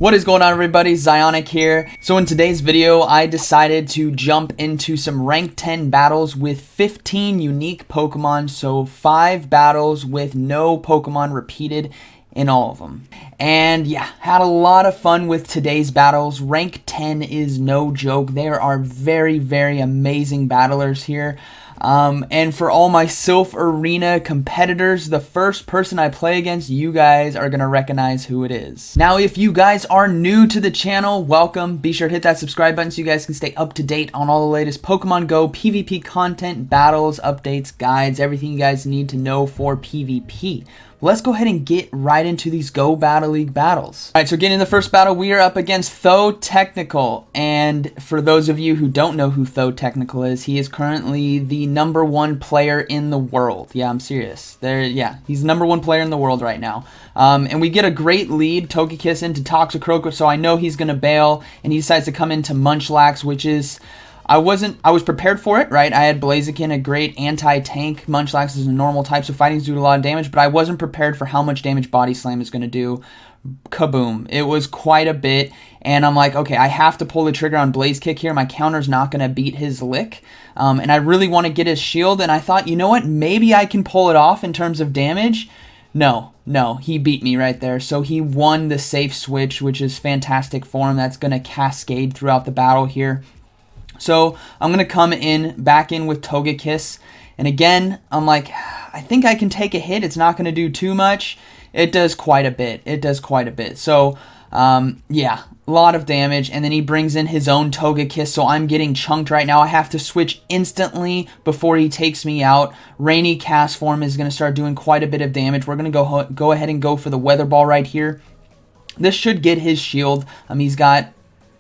What is going on, everybody? Zyonik here. So in today's video, I decided to jump into some rank 10 battles with 15 unique Pokemon. So 5 battles with no Pokemon repeated in all of them. And yeah, had a lot of fun with today's battles. Rank 10 is no joke. There are very, very amazing battlers here. And for all my Sylph Arena competitors, the first person I play against, you guys are going to recognize who it is. Now, if you guys are new to the channel, welcome. Be sure to hit that subscribe button so you guys can stay up to date on all the latest Pokemon Go PvP content, battles, updates, guides, everything you guys need to know for PvP. Let's go ahead and get right into these Go Battle League battles. Alright, so getting in the first battle, we are up against Tho Technical. And for those of you who don't know who Tho Technical is, he is currently the #1 player in the world. Yeah, I'm serious. He's the #1 player in the world right now. And we get a great lead, Togekiss into Toxicroak, so I know he's going to bail, and he decides to come into Munchlax, which is... I was prepared for it, right? I had Blaziken, a great anti-tank. Munchlax is a normal type, so fighting's doing a lot of damage, but I wasn't prepared for how much damage Body Slam is going to do. Kaboom. It was quite a bit, and I'm like, okay, I have to pull the trigger on Blaze Kick here. My counter's not going to beat his Lick, and I really want to get his shield, and I thought, you know what? Maybe I can pull it off in terms of damage. No, he beat me right there. So he won the safe switch, which is fantastic for him. That's going to cascade throughout the battle here. So I'm going to come back in with Togekiss. And again, I'm like, I think I can take a hit. It's not going to do too much. It does quite a bit. So, yeah, a lot of damage. And then he brings in his own Togekiss. So I'm getting chunked right now. I have to switch instantly before he takes me out. Rainy Cast Form is going to start doing quite a bit of damage. We're going to go ahead and go for the Weather Ball right here. This should get his shield. He's got...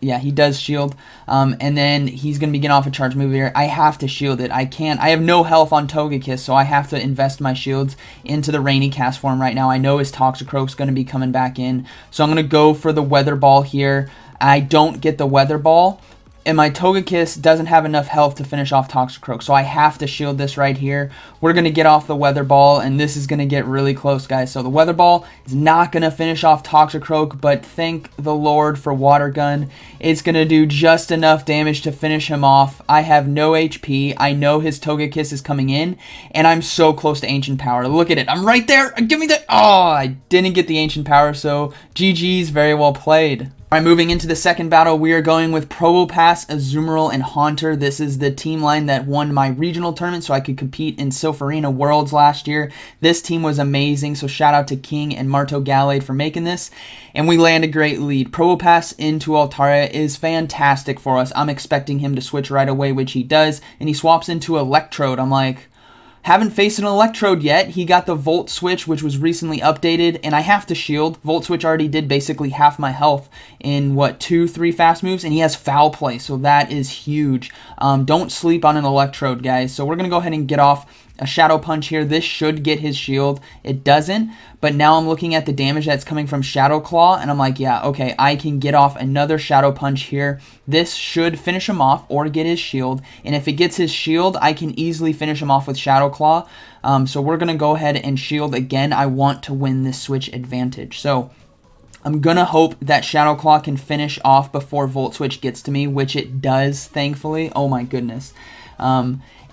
Yeah, he does shield, and then he's going to be getting off a charge move here. I have to shield it. I have no health on Togekiss, so I have to invest my shields into the Rainy Cast Form right now. I know his Toxicroak's going to be coming back in, so I'm going to go for the Weather Ball here. I don't get the Weather Ball, and my Togekiss doesn't have enough health to finish off Toxicroak, so I have to shield this right here. We're going to get off the Weather Ball, and this is going to get really close, guys. So the Weather Ball is not going to finish off Toxicroak, but thank the Lord for Water Gun. It's going to do just enough damage to finish him off. I have no HP. I know his Togekiss is coming in, and I'm so close to Ancient Power. Look at it. I'm right there. Give me the... Oh, I didn't get the Ancient Power, so GG's, very well played. Alright, moving into the second battle, we are going with Probopass, Azumarill, and Haunter. This is the team line that won my regional tournament, so I could compete in Sylph Arena Worlds last year. This team was amazing, so shout out to King and Marto Gallade for making this. And we land a great lead. Probopass into Altaria is fantastic for us. I'm expecting him to switch right away, which he does, and he swaps into Electrode. I'm like... Haven't faced an Electrode yet. He got the Volt Switch, which was recently updated, and I have to shield. Volt Switch already did basically half my health in, 2-3 fast moves, and he has Foul Play, so that is huge. Don't sleep on an Electrode, guys. So we're going to go ahead and get off a Shadow Punch here. This should get his shield. It doesn't, but now I'm looking at the damage that's coming from Shadow Claw, and I'm like, yeah, okay, I can get off another Shadow Punch here. This should finish him off or get his shield, and if it gets his shield, I can easily finish him off with Shadow Claw. So we're going to go ahead and shield again. I want to win this switch advantage. So I'm going to hope that Shadow Claw can finish off before Volt Switch gets to me, which it does, thankfully. Oh my goodness.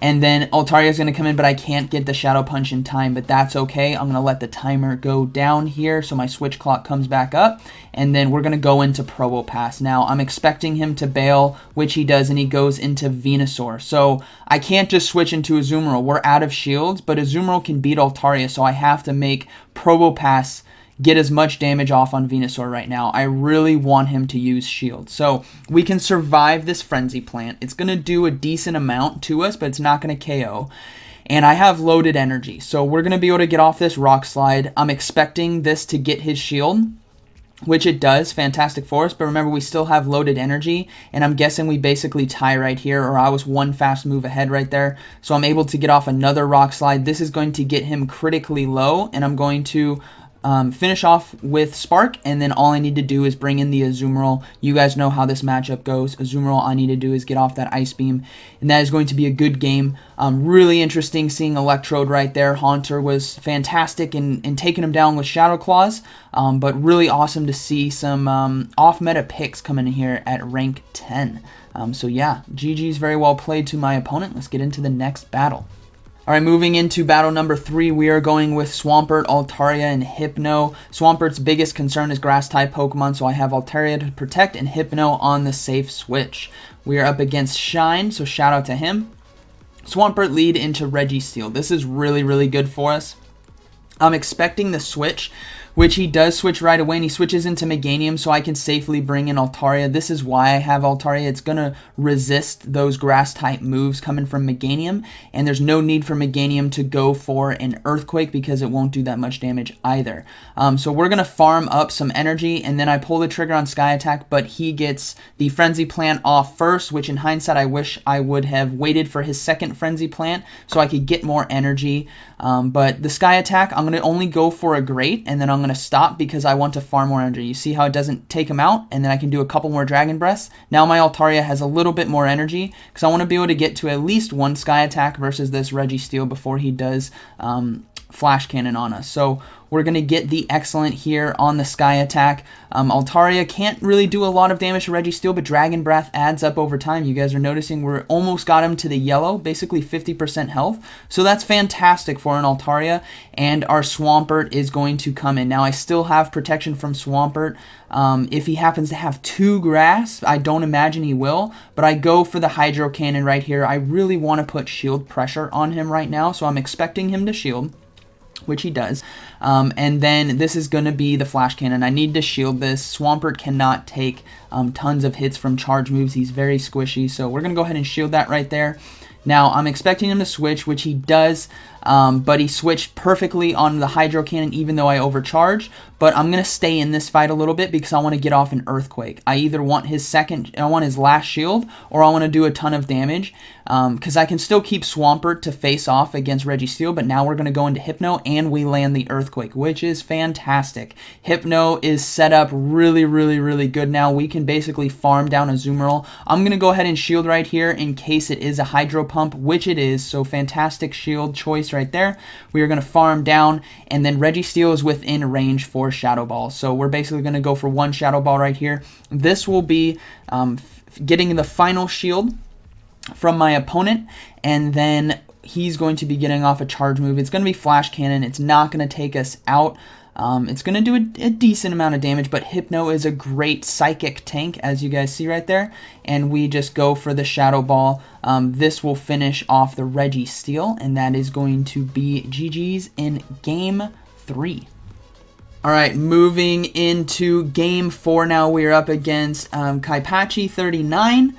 And then Altaria is going to come in, but I can't get the Shadow Punch in time, but that's okay. I'm going to let the timer go down here so my switch clock comes back up, and then we're going to go into Probopass. Now, I'm expecting him to bail, which he does, and he goes into Venusaur. So I can't just switch into Azumarill. We're out of shields, but Azumarill can beat Altaria, so I have to make Probopass get as much damage off on Venusaur right now. I really want him to use shield. So we can survive this Frenzy Plant. It's going to do a decent amount to us, but it's not going to KO. And I have loaded energy, so we're going to be able to get off this Rock Slide. I'm expecting this to get his shield, which it does. Fantastic for us, but remember, we still have loaded energy, and I'm guessing we basically tie right here, or I was one fast move ahead right there. So I'm able to get off another Rock Slide. This is going to get him critically low, and I'm going to finish off with Spark, and then all I need to do is bring in the Azumarill. You guys know how this matchup goes. Azumarill, all I need to do is get off that Ice Beam, and that is going to be a good game. Really interesting seeing Electrode right there. Haunter was fantastic in taking him down with Shadow Claws, but really awesome to see some off-meta picks coming in here at rank 10. So yeah, GG's very well played to my opponent. Let's get into the next battle. Alright, moving into battle number 3, we are going with Swampert, Altaria, and Hypno. Swampert's biggest concern is Grass-type Pokemon, so I have Altaria to protect and Hypno on the safe switch. We are up against Shine, so shout out to him. Swampert lead into Registeel. This is really, really good for us. I'm expecting the switch, which he does switch right away, and he switches into Meganium, so I can safely bring in Altaria. This is why I have Altaria. It's going to resist those Grass-type moves coming from Meganium, and there's no need for Meganium to go for an Earthquake because it won't do that much damage either. So we're going to farm up some energy, and then I pull the trigger on Sky Attack, but he gets the Frenzy Plant off first, which in hindsight I wish I would have waited for his second Frenzy Plant so I could get more energy. But the Sky Attack, I'm going to only go for a Great, and then I'm going to stop because I want to farm more energy. You see how it doesn't take him out, and then I can do a couple more Dragon Breaths. Now my Altaria has a little bit more energy because I want to be able to get to at least one Sky Attack versus this Registeel before he does Flash Cannon on us. So we're going to get the Excellent here on the Sky Attack. Altaria can't really do a lot of damage to Registeel, but Dragon Breath adds up over time. You guys are noticing we're almost got him to the yellow, basically 50% health. So that's fantastic for an Altaria, and our Swampert is going to come in. Now I still have protection from Swampert. If he happens to have 2 grass, I don't imagine he will, but I go for the Hydro Cannon right here. I really want to put shield pressure on him right now, so I'm expecting him to shield, which he does. And then this is going to be the Flash Cannon. I need to shield this. Swampert cannot take tons of hits from charge moves. He's very squishy, so we're going to go ahead and shield that right there. Now, I'm expecting him to switch, which he does, but he switched perfectly on the Hydro Cannon even though I overcharged. But I'm going to stay in this fight a little bit because I want to get off an Earthquake. I either want his last shield, or I want to do a ton of damage because I can still keep Swampert to face off against Registeel, but now we're going to go into Hypno and we land the Earthquake, which is fantastic. Hypno is set up really, really, really good now. We can basically farm down a Azumarill. I'm going to go ahead and shield right here in case it is a Hydro Pump, which it is, so fantastic shield choice right there. We are going to farm down, and then Registeel is within range for Shadow Ball, so we're basically going to go for one Shadow Ball right here. This will be getting the final shield from my opponent, and then he's going to be getting off a charge move. It's going to be Flash Cannon. It's not going to take us out. It's going to do a decent amount of damage, but Hypno is a great psychic tank, as you guys see right there, and we just go for the Shadow Ball. This will finish off the Registeel, and that is going to be GG's in Game 3. Alright, moving into Game 4 now. We are up against Kaipachi39.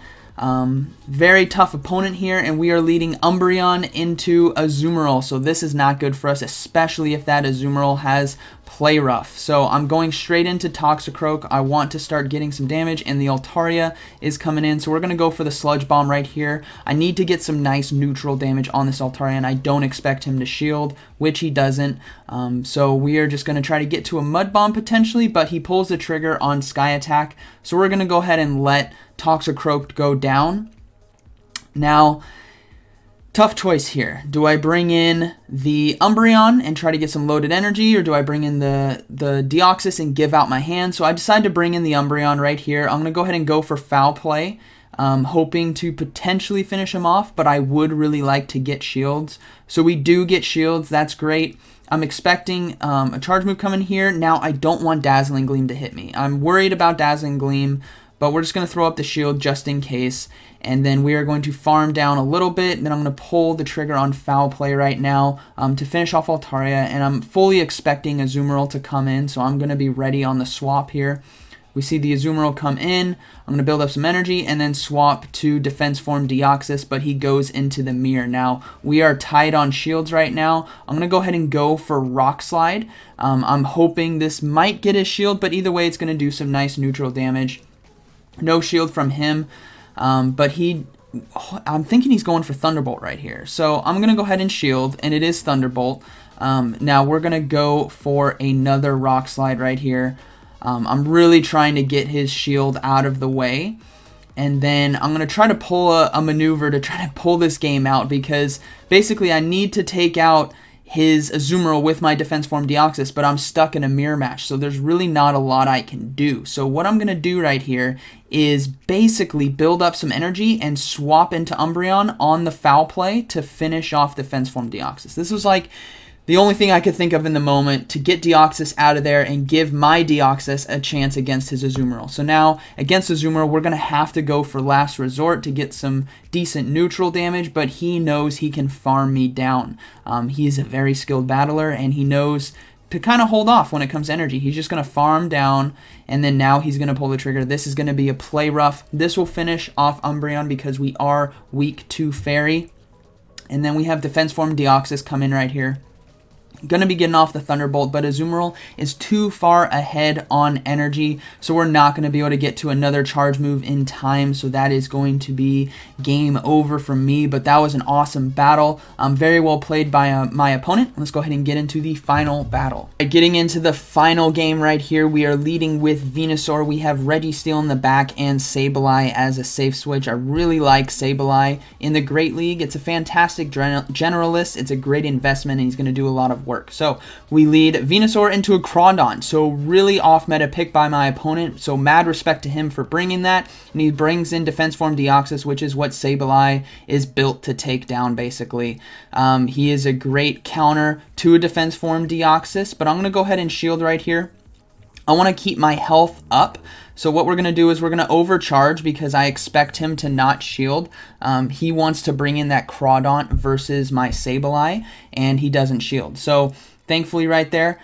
Very tough opponent here, and we are leading Umbreon into Azumarill, so this is not good for us, especially if that Azumarill has Play Rough. So I'm going straight into Toxicroak. I want to start getting some damage, and the Altaria is coming in, so we're going to go for the Sludge Bomb right here. I need to get some nice neutral damage on this Altaria, and I don't expect him to shield, which he doesn't. So we are just going to try to get to a Mud Bomb potentially, but he pulls the trigger on Sky Attack, so we're going to go ahead and let Toxicroak go down. Now, tough choice here. Do I bring in the Umbreon and try to get some loaded energy, or do I bring in the Deoxys and give out my hand? So I decided to bring in the Umbreon right here. I'm going to go ahead and go for Foul Play, hoping to potentially finish him off, but I would really like to get shields. So we do get shields. That's great. I'm expecting a charge move coming here. Now, I don't want Dazzling Gleam to hit me. I'm worried about Dazzling Gleam, but we're just going to throw up the shield just in case, and then we are going to farm down a little bit, and then I'm going to pull the trigger on Foul Play right now to finish off Altaria, and I'm fully expecting Azumarill to come in, so I'm going to be ready on the swap here. We see the Azumarill come in, I'm going to build up some energy, and then swap to Defense Form Deoxys, but he goes into the mirror. Now, we are tied on shields right now. I'm going to go ahead and go for Rock Slide. I'm hoping this might get his shield, but either way, it's going to do some nice neutral damage. No shield from him, but I'm thinking he's going for Thunderbolt right here. So I'm going to go ahead and shield, and it is Thunderbolt. Now we're going to go for another Rock Slide right here. I'm really trying to get his shield out of the way. And then I'm going to try to pull a maneuver to try to pull this game out, because basically I need to take out his Azumarill with my Defense Form Deoxys, but I'm stuck in a mirror match, so there's really not a lot I can do. So what I'm going to do right here is basically build up some energy and swap into Umbreon on the foul play to finish off Defense Form Deoxys. This was like the only thing I could think of in the moment to get Deoxys out of there and give my Deoxys a chance against his Azumarill. So now, against Azumarill, we're going to have to go for last resort to get some decent neutral damage, but he knows he can farm me down. He is a very skilled battler, and he knows to kind of hold off when it comes to energy. He's just going to farm down, and then now he's going to pull the trigger. This is going to be a play rough. This will finish off Umbreon because we are weak to Fairy. And then we have Defense Form Deoxys come in right here. Going to be getting off the Thunderbolt, but Azumarill is too far ahead on energy, so we're not going to be able to get to another charge move in time, so that is going to be game over for me. But that was an awesome battle. Very well played by my opponent. Let's go ahead and get into the final battle. Getting into the final game right here, we are leading with Venusaur. We have Registeel in the back and Sableye as a safe switch. I really like Sableye in the Great League. It's a fantastic generalist. It's a great investment, and he's going to do a lot of work. So we lead Venusaur into a Crawdon. So really off-meta pick by my opponent. So mad respect to him for bringing that. And he brings in Defense Form Deoxys, which is what Sableye is built to take down, basically. He is a great counter to a Defense Form Deoxys. But I'm going to go ahead and shield right here. I want to keep my health up. So what we're going to do is we're going to overcharge because I expect him to not shield. He wants to bring in that Crawdon versus my Sableye, and he doesn't shield. So thankfully right there,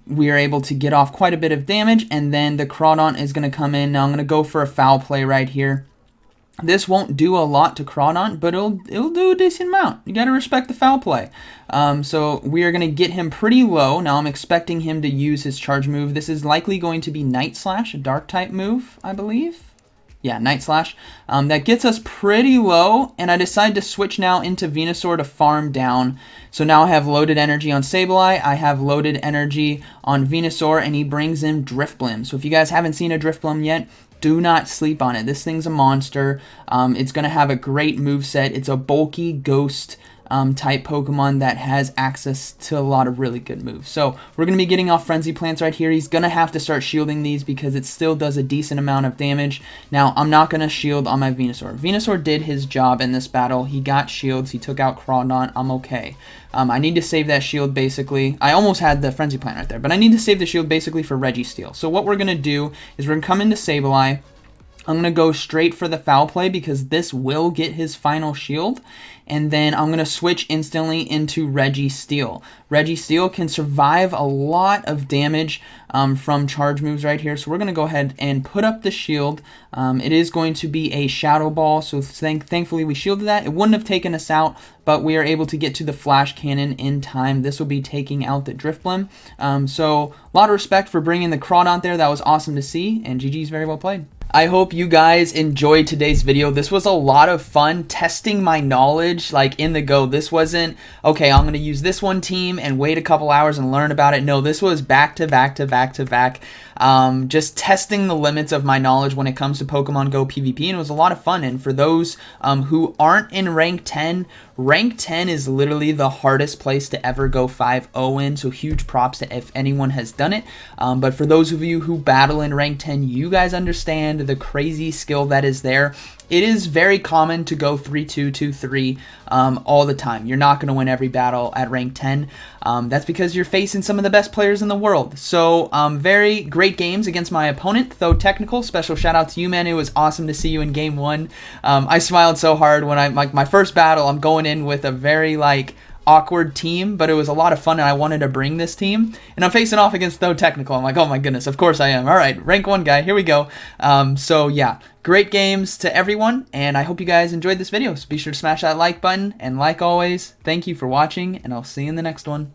we are able to get off quite a bit of damage, and then the Crawdon is going to come in. Now I'm going to go for a foul play right here. This won't do a lot to Crawdon, but it'll do a decent amount. You got to respect the foul play. So we are going to get him pretty low. Now I'm expecting him to use his charge move. This is likely going to be Night Slash, a dark type move, I believe. Yeah, Night Slash. That gets us pretty low, and I decide to switch now into Venusaur to farm down. So now I have loaded energy on Sableye, I have loaded energy on Venusaur, and he brings in Drifblim. So if you guys haven't seen a Drifblim yet, do not sleep on it. This thing's a monster. It's going to have a great moveset. It's a bulky ghost type Pokemon that has access to a lot of really good moves. So we're going to be getting off Frenzy Plants right here. He's going to have to start shielding these because it still does a decent amount of damage. Now, I'm not going to shield on my Venusaur. Venusaur did his job in this battle. He got shields. He took out Crawdon. I'm okay. I need to save that shield basically. I almost had the Frenzy Plant right there, but I need to save the shield basically for Registeel. So what we're going to do is we're going to come into Sableye. I'm going to go straight for the foul play because this will get his final shield. And then I'm going to switch instantly into Registeel. Registeel can survive a lot of damage from charge moves right here. So we're going to go ahead and put up the shield. It is going to be a Shadow Ball. So thankfully we shielded that. It wouldn't have taken us out, but we are able to get to the Flash Cannon in time. This will be taking out the Drifblim. So a lot of respect for bringing the Crawdon there. That was awesome to see. And GG's very well played. I hope you guys enjoyed today's video. This was a lot of fun testing my knowledge like in the go. This wasn't, okay, I'm going to use this one team and wait a couple hours and learn about it. No, this was back to back to back to back. Just testing the limits of my knowledge when it comes to Pokemon Go PvP, and it was a lot of fun. And for those who aren't in rank 10, rank 10 is literally the hardest place to ever go 5-0 in, so huge props to if anyone has done it. But for those of you who battle in rank 10, you guys understand the crazy skill that is there. It is very common to go 3-2, 2-3 all the time. You're not going to win every battle at rank 10. That's because you're facing some of the best players in the world. So very great games against my opponent, though technical. Special shout out to you, man. It was awesome to see you in game 1. I smiled so hard when my first battle, I'm going in with a very awkward team, but it was a lot of fun and I wanted to bring this team, and I'm facing off against Though Technical. I'm like, oh my goodness, of course I am. All right, rank 1 guy, here we go. So yeah, great games to everyone, and I hope you guys enjoyed this video. So be sure to smash that like button, and like always, thank you for watching, and I'll see you in the next one.